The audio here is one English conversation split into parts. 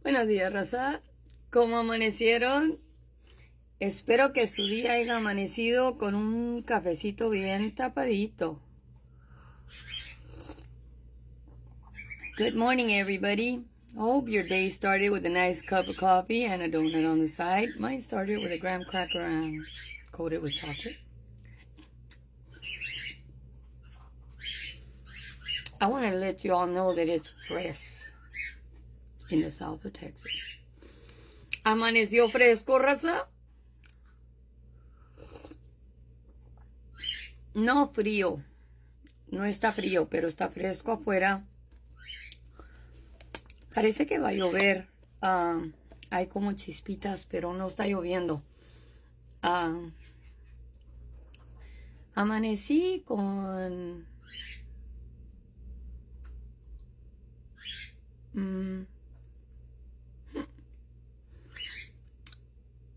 Buenos días, raza. ¿Cómo amanecieron? Espero que su día haya amanecido con un cafecito bien tapadito. Good morning, everybody. Hope your day started with a nice cup of coffee and a donut on the side. Mine started with a graham cracker and coated with chocolate. I want to let you all know that it's fresh in the south of Texas. ¿Amaneció fresco, raza? No frío. No está frío, pero está fresco afuera. Parece que va a llover. Hay como chispitas, pero no está lloviendo. Amanecí con...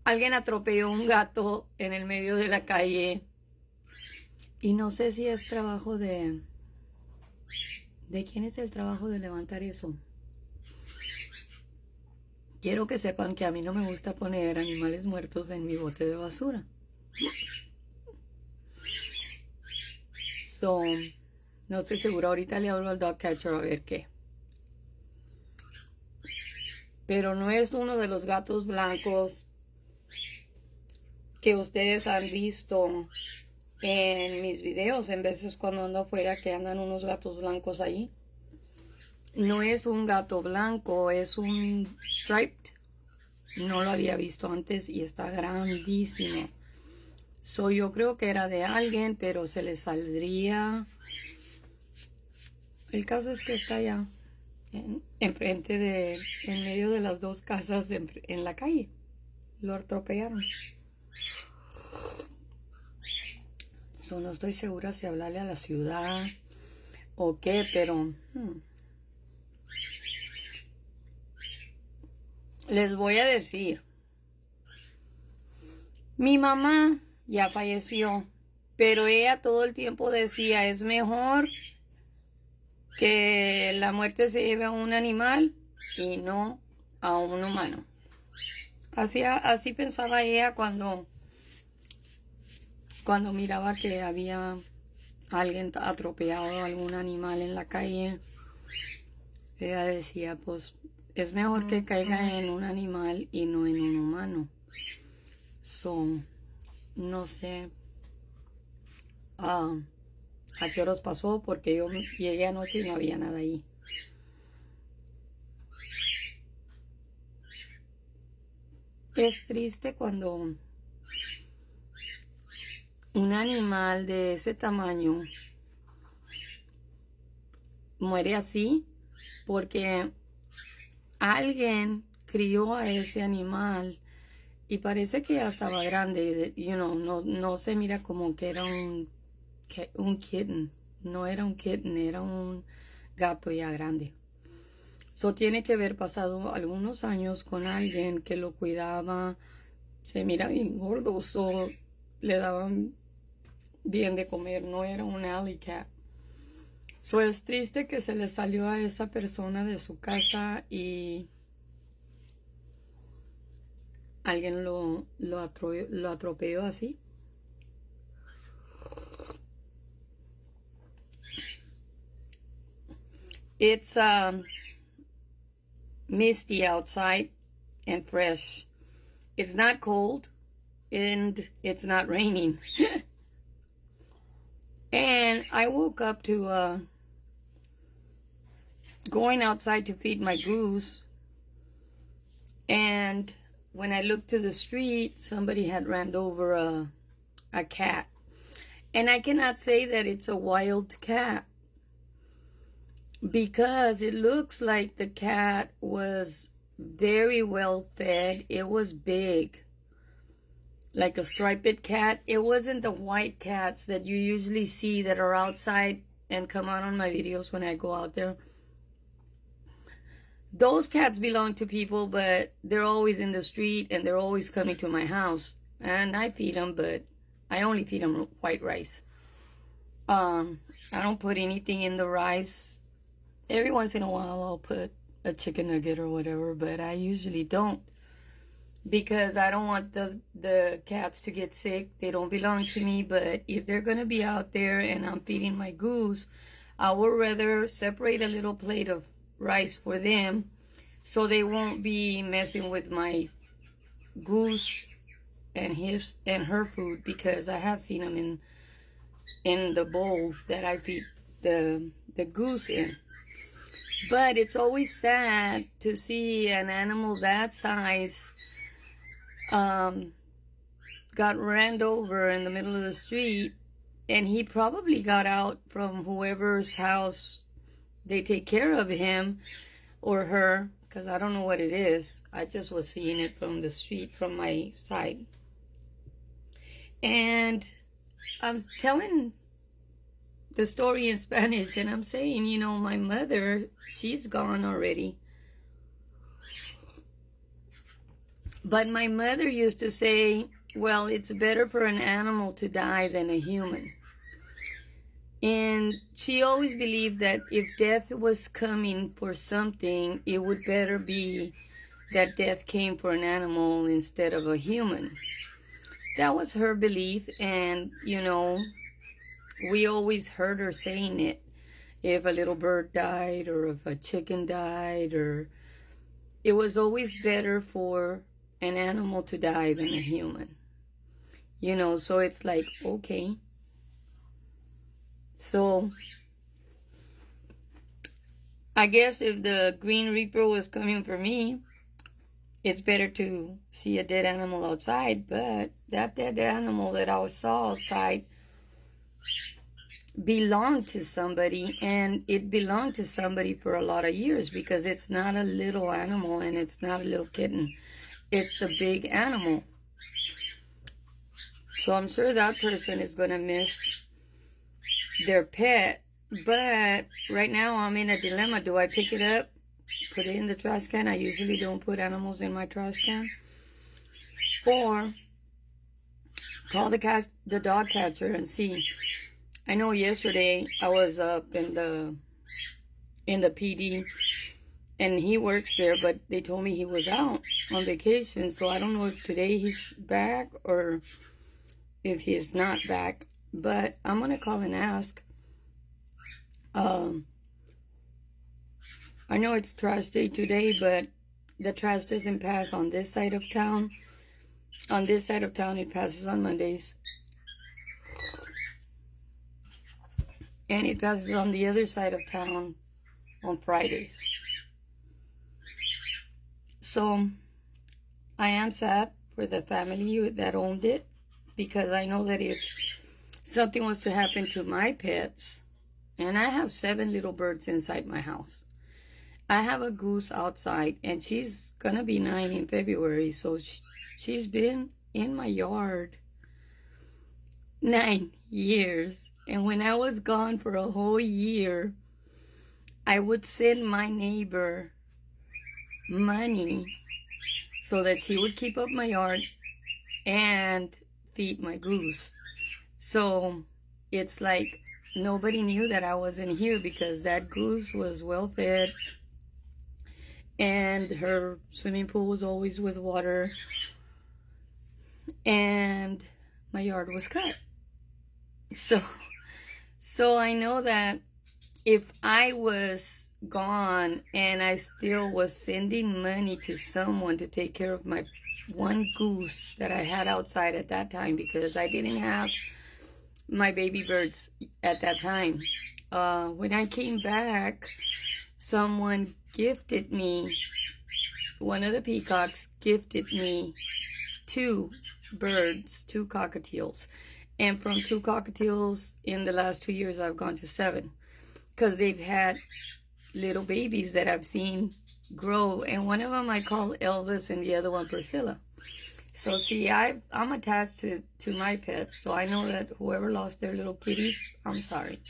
Alguien atropelló un gato en el medio de la calle. Y no sé si es trabajo de... ¿De quién es el trabajo de levantar eso? Quiero que sepan que a mí no me gusta poner animales muertos en mi bote de basura. So, no estoy segura. Ahorita le hablo al dog catcher a ver qué. Pero no es uno de los gatos blancos que ustedes han visto en mis videos. En veces cuando ando afuera que andan unos gatos blancos ahí. No es un gato blanco, es un striped. No lo había visto antes y está grandísimo. Yo creo que era de alguien, pero se le saldría. El caso es que está allá, enfrente de, en medio de las dos casas en la calle. Lo atropellaron. No estoy segura si hablarle a la ciudad o qué, pero... Les voy a decir, mi mamá ya falleció, pero ella todo el tiempo decía, es mejor que la muerte se lleve a un animal y no a un humano. Así pensaba ella cuando miraba que había alguien atropellado a algún animal en la calle. Ella decía, pues... es mejor que caiga en un animal y no en un humano. No sé a qué horas pasó porque yo llegué anoche y no había nada ahí. Es triste cuando un animal de ese tamaño muere así porque alguien crió a ese animal y parece que ya estaba grande, no se mira como que era un kitten, no era un kitten, era un gato ya grande. Tiene que haber pasado algunos años con alguien que lo cuidaba, se mira bien gordo, le daban bien de comer, no era un alley cat. Es triste que se le salió a esa persona de su casa y alguien lo atropelló así. It's misty outside and fresh. It's not cold and it's not raining. And I woke up to going outside to feed my goose. And when I looked to the street, somebody had ran over a cat. And I cannot say that it's a wild cat because it looks like the cat was very well fed. It was big. Like a striped cat. It wasn't the white cats that you usually see that are outside and come out on my videos when I go out there. Those cats belong to people, but they're always in the street and they're always coming to my house. And I feed them, but I only feed them white rice. I don't put anything in the rice. Every once in a while I'll put a chicken nugget or whatever, but I usually don't because I don't want the cats to get sick. They don't belong to me, but if they're gonna be out there and I'm feeding my goose, I would rather separate a little plate of rice for them so they won't be messing with my goose and her food, because I have seen them in the bowl that I feed the goose in. But it's always sad to see an animal that size got ran over in the middle of the street, and he probably got out from whoever's house they take care of him or her, because I don't know what it is. I just was seeing it from the street from my side. And I'm telling the story in Spanish, and I'm saying, you know, my mother, she's gone already. But my mother used to say, well, it's better for an animal to die than a human. And she always believed that if death was coming for something, it would better be that death came for an animal instead of a human. That was her belief, and, you know, we always heard her saying it. If a little bird died or if a chicken died, or it was always better for an animal to die than a human. You know, so it's like, okay. So I guess if the Green Reaper was coming for me, it's better to see a dead animal outside. But that dead animal that I saw outside belonged to somebody, and it belonged to somebody for a lot of years, because it's not a little animal and it's not a little kitten. It's a big animal. So I'm sure that person is going to miss their pet. But right now I'm in a dilemma. Do I pick it up, put it in the trash can? I usually don't put animals in my trash can. Or call the dog catcher and see. I know yesterday I was up in the PD, and he works there, but they told me he was out on vacation. So I don't know if today he's back or if he's not back. But I'm going to call and ask. I know it's trash day today, but the trash doesn't pass on this side of town. On this side of town, it passes on Mondays. And it passes on the other side of town on Fridays. So I am sad for the family that owned it, because I know that if something was to happen to my pets, and I have 7 little birds inside my house. I have a goose outside, and she's gonna be 9 in February, so she's been in my yard 9 years. And when I was gone for a whole year, I would send my neighbor money so that she would keep up my yard and feed my goose. So it's like nobody knew that I wasn't here, because that goose was well fed and her swimming pool was always with water, and my yard was cut. So I know that if I was gone and I still was sending money to someone to take care of my one goose that I had outside at that time, because I didn't have my baby birds at that time. When I came back, someone gifted me, one of the peacocks gifted me 2 birds, 2 cockatiels. And from 2 cockatiels in the last 2 years, I've gone to 7. Because they've had little babies that I've seen grow. And one of them I call Elvis, and the other one Priscilla. So see, I'm attached to my pets. So I know that whoever lost their little kitty, I'm sorry.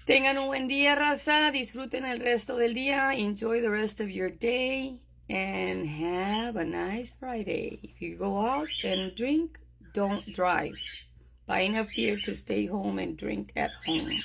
Tengan un buen día, raza. Disfruten el resto del día. Enjoy the rest of your day. And have a nice Friday. If you go out and drink, don't drive. Buy enough beer to stay home and drink at home.